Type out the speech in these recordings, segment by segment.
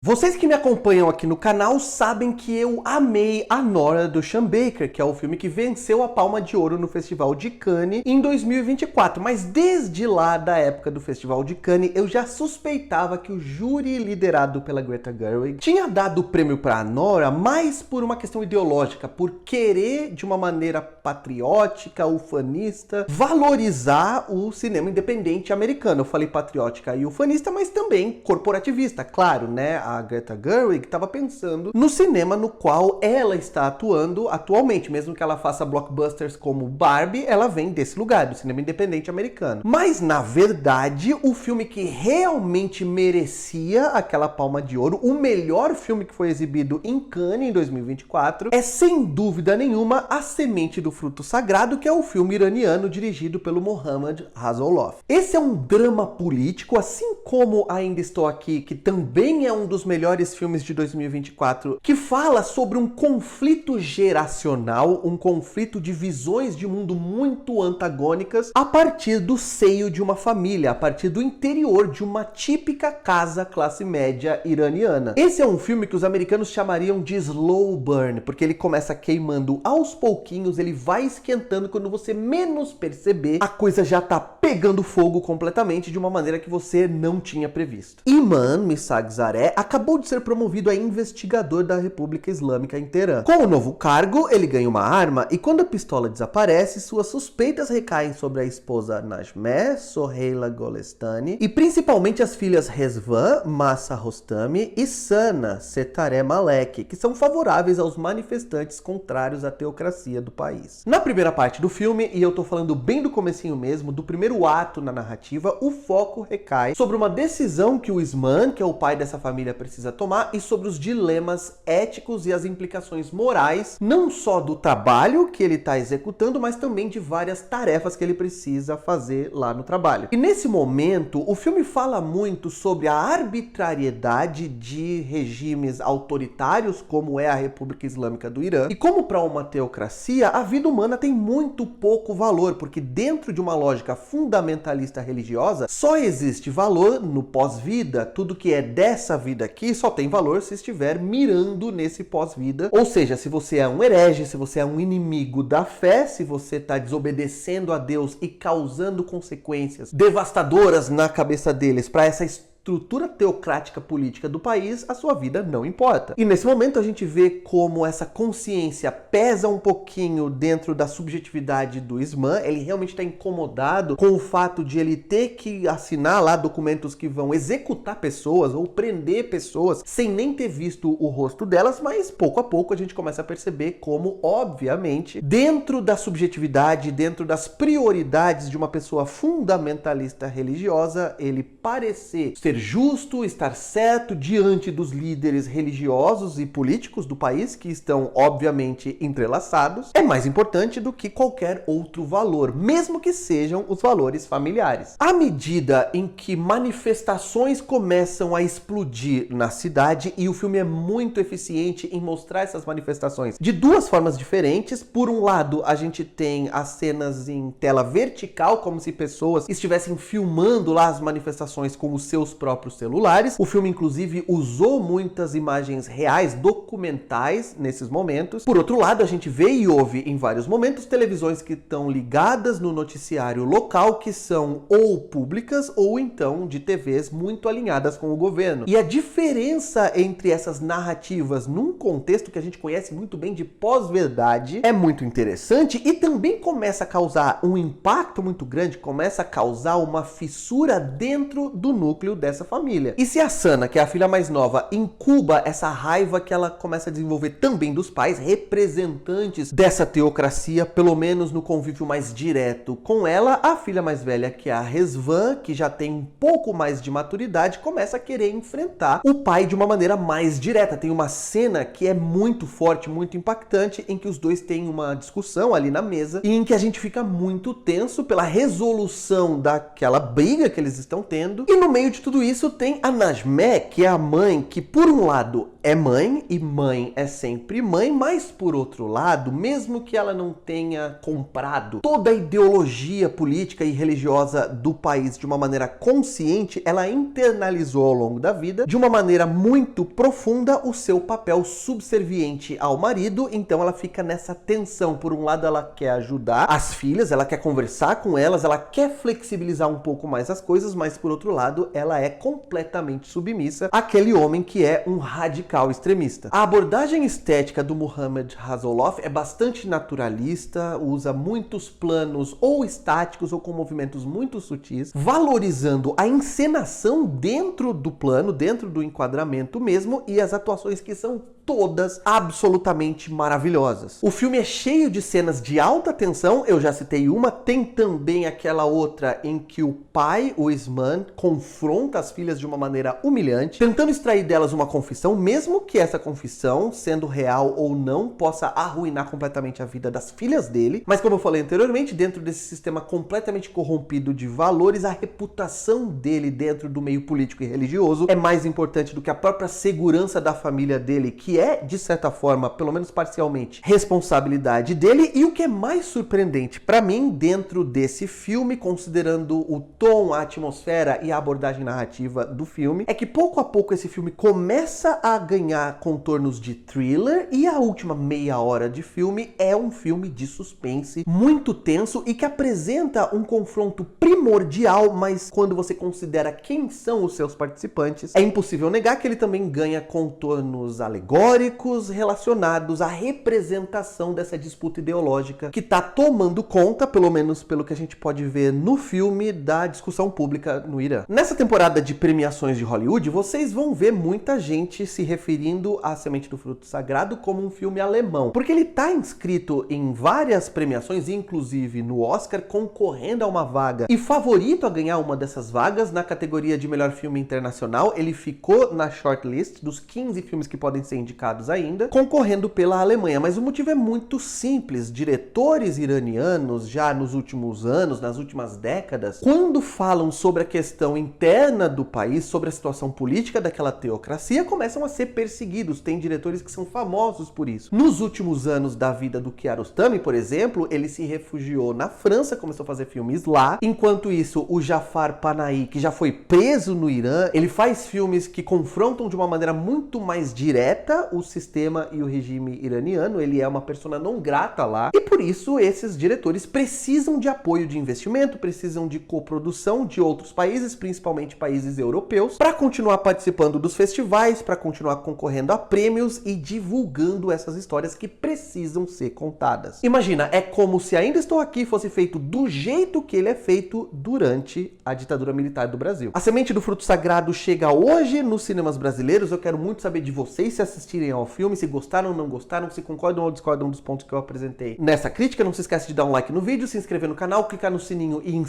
Vocês que me acompanham aqui no canal sabem que eu amei Anora, do Sean Baker, que é o filme que venceu a Palma de Ouro no Festival de Cannes em 2024. Mas desde lá da época do Festival de Cannes, eu já suspeitava que o júri liderado pela Greta Gerwig tinha dado o prêmio para Anora mais por uma questão ideológica, por querer de uma maneira patriótica, ufanista, valorizar o cinema independente americano. Eu falei patriótica e ufanista, mas também corporativista, claro, né? A Greta Gerwig estava pensando no cinema no qual ela está atuando atualmente. Mesmo que ela faça blockbusters como Barbie, ela vem desse lugar, do cinema independente americano. Mas, na verdade, o filme que realmente merecia aquela Palma de Ouro, o melhor filme que foi exibido em Cannes em 2024, é sem dúvida nenhuma A Semente do Fruto Sagrado, que é o filme iraniano dirigido pelo Mohammad Rasulov. Esse é um drama político, assim como Ainda Estou Aqui, que também é um dos melhores filmes de 2024, que fala sobre um conflito geracional, um conflito de visões de mundo muito antagônicas a partir do seio de uma família, a partir do interior de uma típica casa classe média iraniana. Esse é um filme que os americanos chamariam de slow burn, porque ele começa queimando aos pouquinhos, ele vai esquentando, quando você menos perceber, a coisa já tá pegando fogo completamente de uma maneira que você não tinha previsto. Iman Missagzadeh acabou de ser promovido a investigador da República Islâmica em Teherã. Com o novo cargo, ele ganha uma arma e quando a pistola desaparece, suas suspeitas recaem sobre a esposa Najmeh Soheila Golestani e principalmente as filhas Rezvan Mahsa Rostami e Sana Setareh Malek, que são favoráveis aos manifestantes contrários à teocracia do país. Na primeira parte do filme, e eu tô falando bem do comecinho mesmo, do primeiro ato na narrativa, o foco recai sobre uma decisão que o Isman, que é o pai dessa família, precisa tomar e sobre os dilemas éticos e as implicações morais, não só do trabalho que ele está executando, mas também de várias tarefas que ele precisa fazer lá no trabalho. E nesse momento, o filme fala muito sobre a arbitrariedade de regimes autoritários, como é a República Islâmica do Irã, e como para uma teocracia, a vida humana tem muito pouco valor, porque dentro de uma lógica fundamentalista religiosa, só existe valor no pós-vida, tudo que é dessa vida aqui só tem valor se estiver mirando nesse pós-vida. Ou seja, se você é um herege, se você é um inimigo da fé, se você está desobedecendo a Deus e causando consequências devastadoras na cabeça deles para essa estrutura teocrática política do país, a sua vida não importa. E nesse momento a gente vê como essa consciência pesa um pouquinho dentro da subjetividade do Isman. Ele realmente está incomodado com o fato de ele ter que assinar lá documentos que vão executar pessoas ou prender pessoas sem nem ter visto o rosto delas, mas pouco a pouco a gente começa a perceber como, obviamente, dentro da subjetividade, dentro das prioridades de uma pessoa fundamentalista religiosa, ele parecer ser justo, estar certo diante dos líderes religiosos e políticos do país, que estão obviamente entrelaçados, é mais importante do que qualquer outro valor, mesmo que sejam os valores familiares. À medida em que manifestações começam a explodir na cidade, e o filme é muito eficiente em mostrar essas manifestações de duas formas diferentes. Por um lado, a gente tem as cenas em tela vertical, como se pessoas estivessem filmando lá as manifestações com os seus próprios celulares. O filme, inclusive, usou muitas imagens reais, documentais, nesses momentos. Por outro lado, a gente vê e ouve em vários momentos televisões que estão ligadas no noticiário local, que são ou públicas ou então de TVs muito alinhadas com o governo. E a diferença entre essas narrativas num contexto que a gente conhece muito bem de pós-verdade é muito interessante e também começa a causar um impacto muito grande, começa a causar uma fissura dentro do núcleo dessa família. E se a Sana, que é a filha mais nova, incuba essa raiva que ela começa a desenvolver também dos pais, representantes dessa teocracia, pelo menos no convívio mais direto com ela, a filha mais velha, que é a Rezvan, que já tem um pouco mais de maturidade, começa a querer enfrentar o pai de uma maneira mais direta. Tem uma cena que é muito forte, muito impactante, em que os dois têm uma discussão ali na mesa e em que a gente fica muito tenso pela resolução daquela briga que eles estão tendo, morrendo. E no meio de tudo isso tem a Najmeh, que é a mãe que, por um lado, é mãe, e mãe é sempre mãe, mas por outro lado, mesmo que ela não tenha comprado toda a ideologia política e religiosa do país de uma maneira consciente, ela internalizou ao longo da vida, de uma maneira muito profunda, o seu papel subserviente ao marido. Então ela fica nessa tensão. Por um lado, ela quer ajudar as filhas, ela quer conversar com elas, ela quer flexibilizar um pouco mais as coisas, mas por outro lado, ela é completamente submissa àquele homem que é um radical extremista. A abordagem estética do Mohamed Rasulullah é bastante naturalista, usa muitos planos ou estáticos ou com movimentos muito sutis, valorizando a encenação dentro do plano, dentro do enquadramento mesmo, e as atuações que são todas absolutamente maravilhosas. O filme é cheio de cenas de alta tensão, eu já citei uma, tem também aquela outra em que o pai, o Isman, confronta as filhas de uma maneira humilhante, tentando extrair delas uma confissão, mesmo que essa confissão, sendo real ou não, possa arruinar completamente a vida das filhas dele. Mas como eu falei anteriormente, dentro desse sistema completamente corrompido de valores, a reputação dele dentro do meio político e religioso é mais importante do que a própria segurança da família dele, que é, de certa forma, pelo menos parcialmente, responsabilidade dele. E o que é mais surpreendente para mim dentro desse filme, considerando o tom, a atmosfera e a abordagem narrativa do filme, é que pouco a pouco esse filme começa a ganhar contornos de thriller e a última meia hora de filme é um filme de suspense muito tenso e que apresenta um confronto primordial, mas quando você considera quem são os seus participantes, é impossível negar que ele também ganha contornos alegóricos relacionados à representação dessa disputa ideológica que está tomando conta, pelo menos pelo que a gente pode ver no filme, da discussão pública no Irã. Nessa temporada de premiações de Hollywood, vocês vão ver muita gente se referindo a Semente do Fruto Sagrado como um filme alemão, porque ele está inscrito em várias premiações, inclusive no Oscar, concorrendo a uma vaga e favorito a ganhar uma dessas vagas na categoria de melhor filme internacional. Ele ficou na shortlist dos 15 filmes que podem ser indicados ainda, concorrendo pela Alemanha. Mas o motivo é muito simples. Diretores iranianos, já nos últimos anos, nas últimas décadas, quando falam sobre a questão interna do país, sobre a situação política daquela teocracia, começam a ser perseguidos. Tem diretores que são famosos por isso. Nos últimos anos da vida do Kiarostami, por exemplo, ele se refugiou na França, começou a fazer filmes lá. Enquanto isso, o Jafar Panahi, que já foi preso no Irã, ele faz filmes que confrontam de uma maneira muito mais direta o sistema e o regime iraniano. Ele é uma persona não grata lá, e por isso esses diretores precisam de apoio de investimento, precisam de coprodução de outros países, principalmente países europeus, para continuar participando dos festivais, para continuar concorrendo a prêmios e divulgando essas histórias que precisam ser contadas. Imagina, é como se Ainda Estou Aqui fosse feito do jeito que ele é feito durante a ditadura militar do Brasil. A Semente do Fruto Sagrado chega hoje nos cinemas brasileiros. Eu quero muito saber de vocês se assistirem ao filme, se gostaram ou não gostaram, se concordam ou discordam dos pontos que eu apresentei nessa crítica. Não se esquece de dar um like no vídeo, se inscrever no canal, clicar no sininho e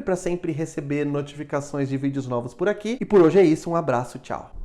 para sempre receber notificações de vídeos novos por aqui. E por hoje é isso, um abraço, tchau!